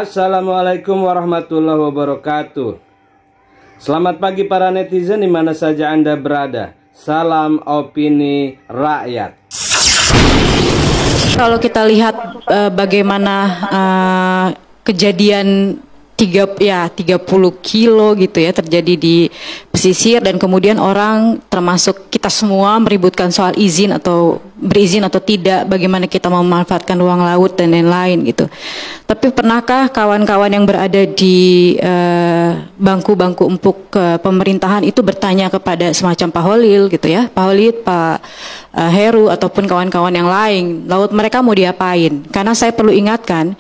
Assalamualaikum warahmatullahi wabarakatuh. Selamat pagi para netizen di mana saja Anda berada. Salam opini rakyat. Kalau kita lihat bagaimana kejadian 30 kilo gitu ya terjadi di pesisir, dan kemudian orang termasuk kita semua meributkan soal izin atau berizin atau tidak, bagaimana kita memanfaatkan ruang laut dan lain-lain gitu. Tapi pernahkah kawan-kawan yang berada di bangku-bangku empuk pemerintahan itu bertanya kepada semacam Pak Holil gitu ya, Pak Holil, Pak Heru ataupun kawan-kawan yang lain, laut mereka mau diapain? Karena saya perlu ingatkan,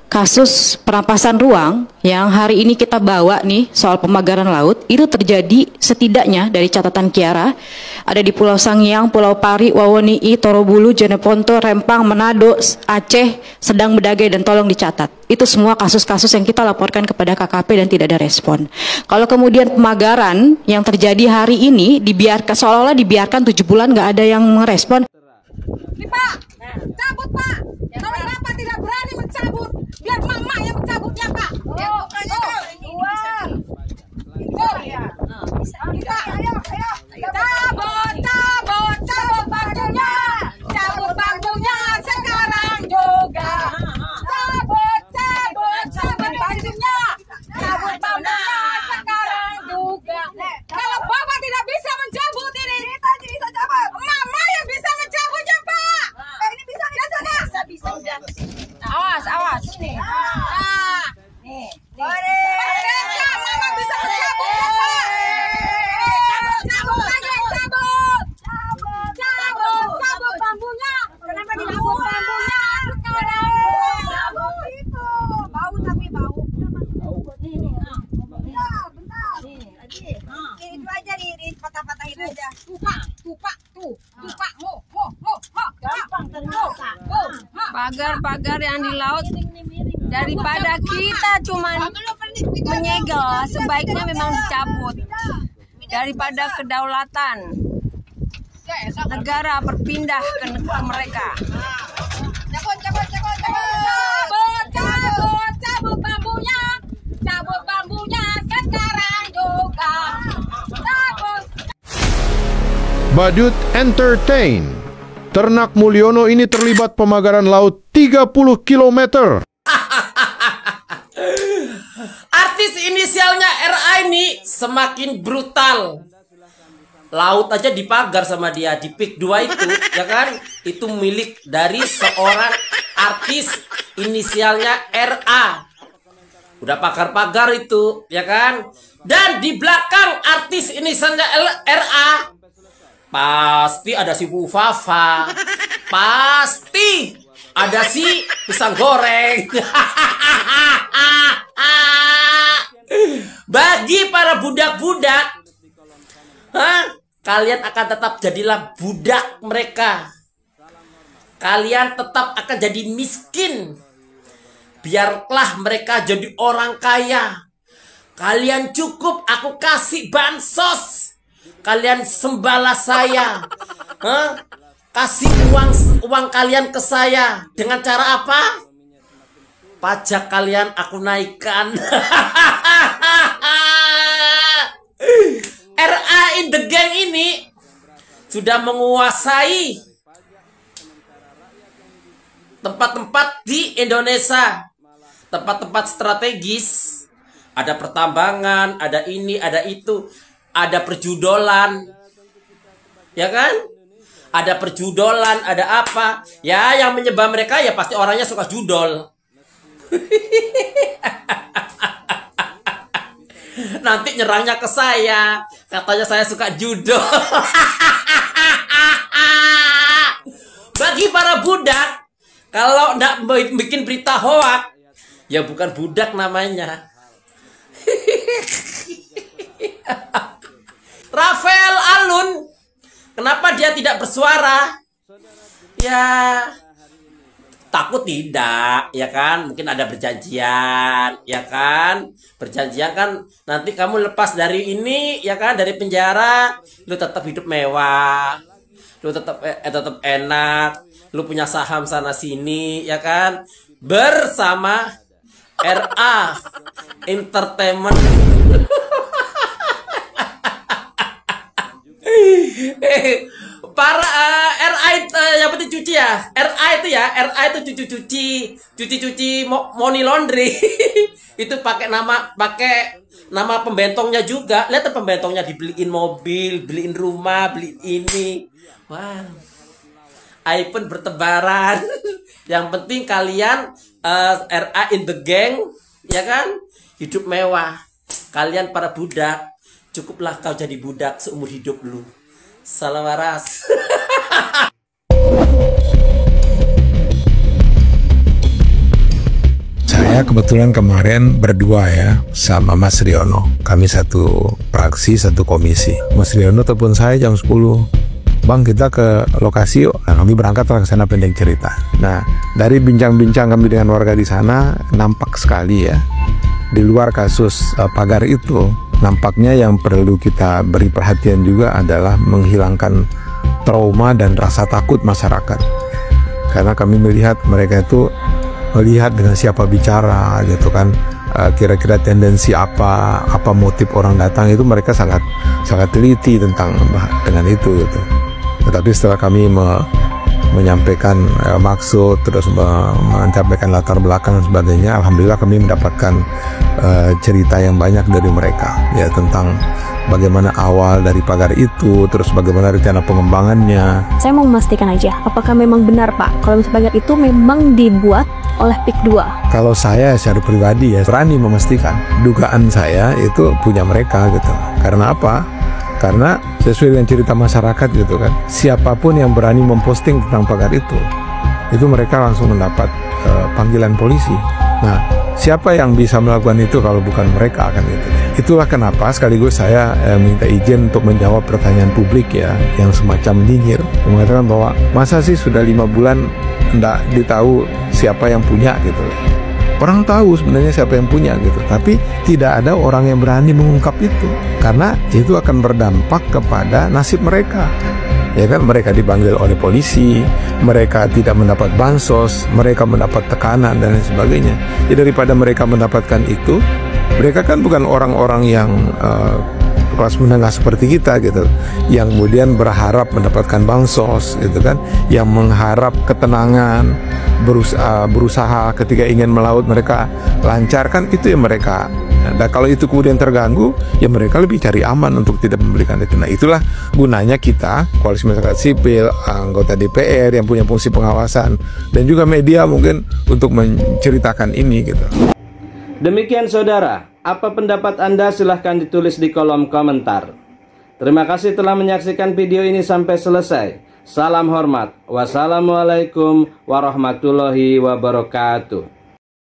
kasus perampasan ruang yang hari ini kita bawa nih soal pemagaran laut itu terjadi setidaknya dari catatan Kiara ada di Pulau Sangiang, Pulau Pari, Wawoni'i, Torobulu, Jeneponto, Rempang, Manado, Aceh, Sedang Bedagai, dan tolong dicatat. Itu semua kasus-kasus yang kita laporkan kepada KKP dan tidak ada respon. Kalau kemudian pemagaran yang terjadi hari ini dibiarkan seolah-olah dibiarkan 7 bulan nggak ada yang merespon. Nih Pak, cabut Pak. Kalau Bapak tidak berani mencabut, biar Mama yang mencabutnya Pak. Pak, ayo. Cabut bangkunya. Cabut bangkunya sekarang juga. Cabut bangkunya. Cabut bangkunya sekarang juga. Kalau Bapak tidak bisa mencabut ini, kita bisa cabut. Mama yang bisa mencabutnya Pak. Ini bisa tidak sana? Bisa. Awas. Nih. Nih. Mama bisa mencabut ya Pak. Cabut bambunya. Kenapa dicabut bambunya sekarang? Cabut itu. Bau tapi bau. Bentar. Ini itu aja dipatah-patahin aja. Tupak. Gampang ternyata. Pagar-pagar yang di laut, daripada kita cuman menyegel, sebaiknya memang dicabut. Daripada kedaulatan negara berpindah ke mereka. Cabut bambunya. Cabut bambunya sekarang juga. Badut Entertain. Ternak Mulyono ini terlibat pemagaran laut 30 km. Artis inisialnya RA ini semakin brutal. Laut aja dipagar sama dia di Pik 2 itu, ya kan? Itu milik dari seorang artis inisialnya RA. Udah pagar-pagar itu, ya kan? Dan di belakang artis inisialnya RA pasti ada si Bu Fafa, pasti ada si pisang goreng. Bagi para budak-budak, kalian akan tetap jadilah budak mereka. Kalian tetap akan jadi miskin. Biarlah mereka jadi orang kaya. Kalian cukup aku kasih bansos. Kalian sembahlah saya. Kasih uang kalian ke saya. Dengan cara apa? Pajak kalian aku naikkan. RA in the gang ini sudah menguasai tempat-tempat di Indonesia. Tempat-tempat strategis. Ada pertambangan, ada ini, ada itu. Ada perjudolan, ya kan? Ada perjudolan, ada apa? Ya, yang menyembah mereka ya pasti orangnya suka judol. Nanti nyerangnya ke saya, katanya saya suka judol. Bagi para budak, kalau nggak bikin berita hoak, ya bukan budak namanya. Rafael Alun, kenapa dia tidak bersuara? Ya, takut tidak, ya kan? Mungkin ada perjanjian, ya kan? Perjanjian kan nanti kamu lepas dari ini, ya kan? Dari penjara, lu tetap hidup mewah, lu tetap enak, lu punya saham sana sini, ya kan? Bersama RA Entertainment. Para RA yang penting cuci ya. RA itu ya, RA itu cuci money laundry. Itu pakai nama pembentongnya juga. Lihat pembentongnya, dibeliin mobil, beliin rumah, beliin ini. Wah. iPhone bertebaran. Yang penting kalian RA in the gang, ya kan? Hidup mewah. Kalian para budak, cukuplah kau jadi budak seumur hidup lu. Salam waras. Saya kebetulan kemarin berdua ya sama Mas Riono. Kami satu fraksi, satu komisi. Mas Riono telepon saya jam 10. Bang, kita ke lokasi yuk. Nah, kami berangkat ke sana, pendek cerita. Nah, dari bincang-bincang kami dengan warga di sana, nampak sekali ya, di luar kasus pagar itu, nampaknya yang perlu kita beri perhatian juga adalah menghilangkan trauma dan rasa takut masyarakat. Karena kami melihat mereka itu melihat dengan siapa bicara gitu kan, kira-kira tendensi apa motif orang datang, itu mereka sangat teliti dengan itu gitu. Tetapi setelah kami menyampaikan maksud, terus menyampaikan latar belakang dan sebagainya, alhamdulillah kami mendapatkan cerita yang banyak dari mereka ya, tentang bagaimana awal dari pagar itu, terus bagaimana rencana pengembangannya. Saya mau memastikan aja, apakah memang benar Pak, kalau misalnya pagar itu memang dibuat oleh PIK 2? Kalau saya secara pribadi ya berani memastikan, dugaan saya itu punya mereka gitu. Karena apa? Karena sesuai dengan cerita masyarakat gitu kan, siapapun yang berani memposting tentang pagar itu mereka langsung mendapat panggilan polisi. Nah, siapa yang bisa melakukan itu kalau bukan mereka kan gitu. Itulah kenapa sekaligus saya minta izin untuk menjawab pertanyaan publik ya, yang semacam nyinyir, mengatakan bahwa masa sih sudah 5 bulan tidak ditahu siapa yang punya gitu. Orang tahu sebenarnya siapa yang punya gitu, tapi tidak ada orang yang berani mengungkap itu, karena itu akan berdampak kepada nasib mereka. Ya kan, mereka dipanggil oleh polisi, mereka tidak mendapat bansos, mereka mendapat tekanan dan lain sebagainya. Ya, daripada mereka mendapatkan itu, mereka kan bukan orang-orang yang kelas menengah seperti kita gitu, yang kemudian berharap mendapatkan bansos gitu kan, yang mengharap ketenangan, berusaha ketika ingin melaut mereka lancar kan, itu yang mereka. Nah, kalau itu kemudian terganggu, ya mereka lebih cari aman untuk tidak memberikan itu. Nah, itulah gunanya kita, koalisi masyarakat sipil, anggota DPR yang punya fungsi pengawasan, dan juga media mungkin untuk menceritakan ini gitu. Demikian saudara, apa pendapat Anda? Silahkan ditulis di kolom komentar. Terima kasih telah menyaksikan video ini sampai selesai. Salam hormat. Wassalamualaikum warahmatullahi wabarakatuh.